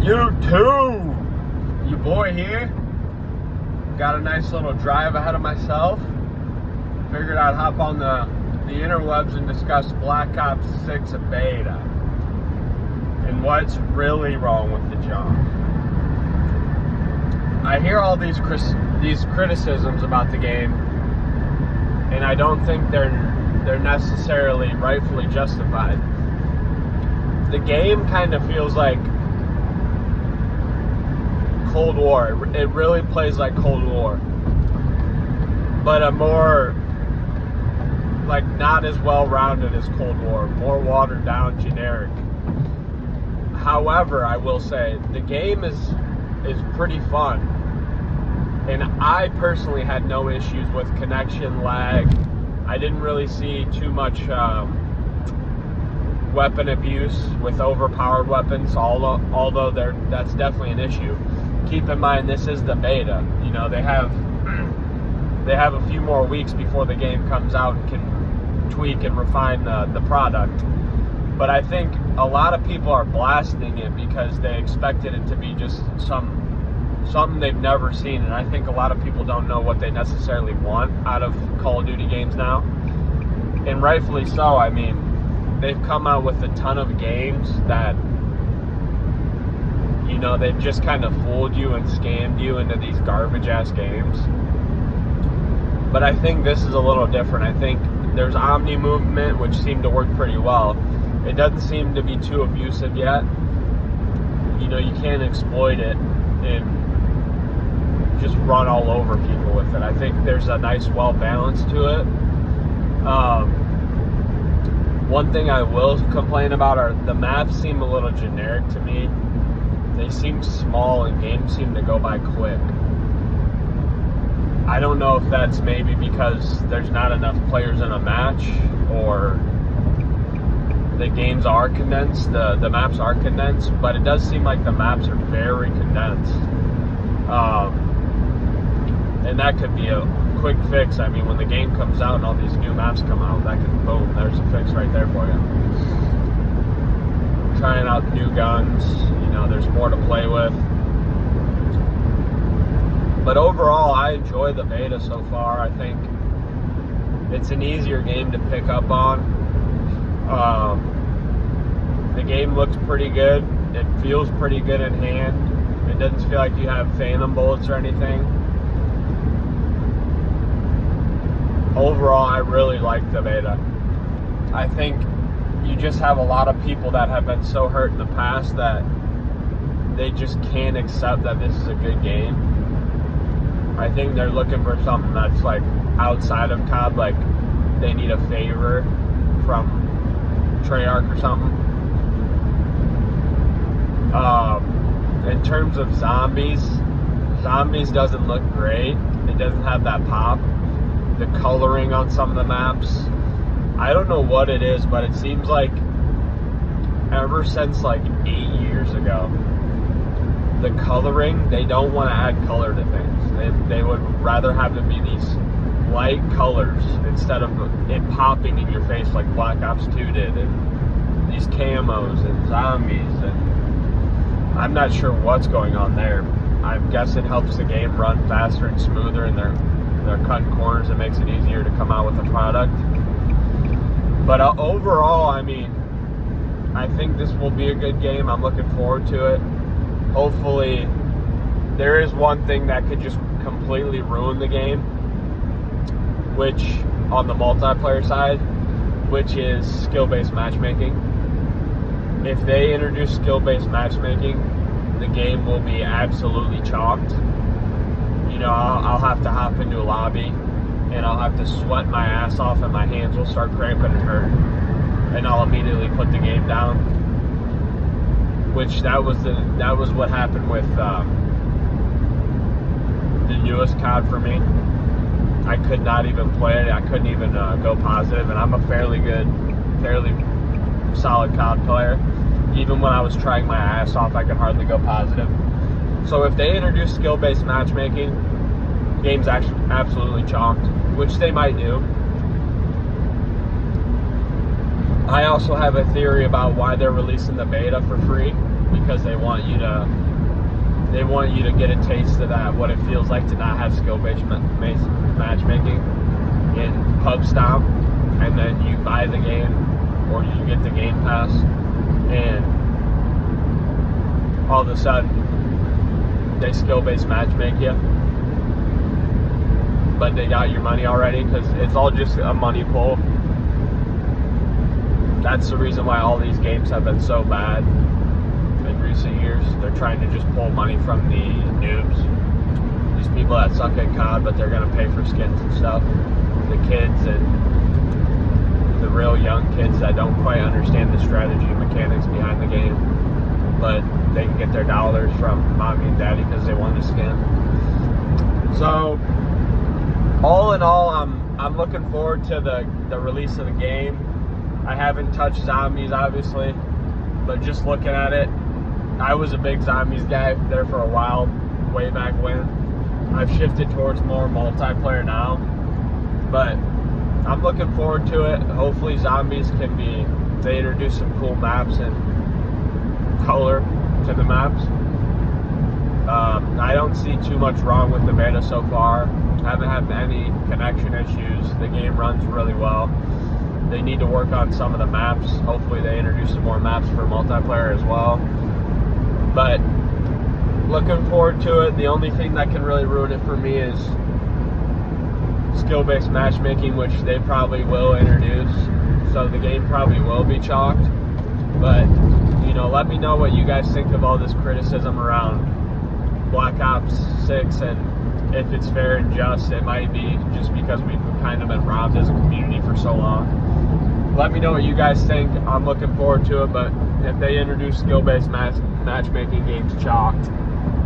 YouTube, your boy here. Got a nice little drive ahead of myself. Figured I'd hop on the interwebs and discuss Black Ops 6 beta and what's really wrong with the jump. I hear all these criticisms about the game, and I don't think they're necessarily rightfully justified. The game kind of feels like Cold War. It really plays like Cold War, but a more like not as well-rounded as Cold War, more watered down, generic. However, I will say the game is pretty fun, and I personally had no issues with connection lag. I didn't really see too much weapon abuse with overpowered weapons, although that's definitely an issue. Keep in mind, this is the beta. You know, they have a few more weeks before the game comes out and can tweak and refine the product. But I think a lot of people are blasting it because they expected it to be just something they've never seen, and I think a lot of people don't know what they necessarily want out of Call of Duty games now, and rightfully so. I mean, they've come out with a ton of games that, you know, they've just kind of fooled you and scammed you into these garbage-ass games. But I think this is a little different. I think there's Omni movement, which seemed to work pretty well. It doesn't seem to be too abusive yet. You know, you can't exploit it and just run all over people with it. I think there's a nice, well balance to it. One thing I will complain about are the maps seem a little generic to me. They seem small and games seem to go by quick. I don't know if that's maybe because there's not enough players in a match, or the games are condensed, the maps are condensed, but it does seem like the maps are very condensed. And that could be a quick fix. I mean, when the game comes out and all these new maps come out, that could, boom, there's a fix right there for you. Trying out new guns, you know, there's more to play with. But overall, I enjoy the beta so far. I think it's an easier game to pick up on. The game looks pretty good. It feels pretty good in hand. It doesn't feel like you have phantom bullets or anything. Overall, I really like the beta. I think you just have a lot of people that have been so hurt in the past that they just can't accept that this is a good game. I think they're looking for something that's like outside of COD, like they need a favor from Treyarch or something. In terms of zombies doesn't look great. It doesn't have that pop. The coloring on some of the maps, I don't know what it is, but it seems like ever since like 8 years ago, the coloring, they don't want to add color to things. They would rather have it be these light colors instead of it popping in your face like Black Ops 2 did, and these camos and zombies, and I'm not sure what's going on there. I guess it helps the game run faster and smoother, and they're cutting corners and makes it easier to come out with a product. But overall, I mean, I think this will be a good game. I'm looking forward to it. Hopefully, there is one thing that could just completely ruin the game, which, on the multiplayer side, which is skill-based matchmaking. If they introduce skill-based matchmaking, the game will be absolutely chalked. You know, I'll have to hop into a lobby, and I'll have to sweat my ass off, and my hands will start cramping and hurt, and I'll immediately put the game down. Which that was what happened with the newest COD for me. I could not even play it. I couldn't even go positive, and I'm a fairly solid COD player. Even when I was trying my ass off, I could hardly go positive. So if they introduce skill-based matchmaking, game's actually absolutely chalked, which they might do. I also have a theory about why they're releasing the beta for free. because they want you to get a taste of that, what it feels like to not have skill-based matchmaking in Pub Stomp, and then you buy the game or you get the Game Pass, and all of a sudden they skill-based matchmake you, but they got your money already because it's all just a money pull. That's the reason why all these games have been so bad in recent years. They're trying to just pull money from the noobs, these people that suck at COD, but they're going to pay for skins and stuff. The kids and the real young kids that don't quite understand the strategy and mechanics behind the game, but they can get their dollars from mommy and daddy because they want a skin. So all in all, I'm looking forward to the release of the game. I haven't touched zombies, obviously, but just looking at it, I was a big zombies guy there for a while, way back when. I've shifted towards more multiplayer now, but I'm looking forward to it. Hopefully zombies they introduce some cool maps and color to the maps. I don't see too much wrong with the beta so far. I haven't had any connection issues. The game runs really well. They need to work on some of the maps. Hopefully they introduce some more maps for multiplayer as well. But looking forward to it. The only thing that can really ruin it for me is skill-based matchmaking, which they probably will introduce. So the game probably will be chalked. But, let me know what you guys think of all this criticism around Black Ops 6, and if it's fair and just. It might be just because we've kind of been robbed as a community for so long. Let me know what you guys think. I'm looking forward to it, but if they introduce skill-based matchmaking games, chalked.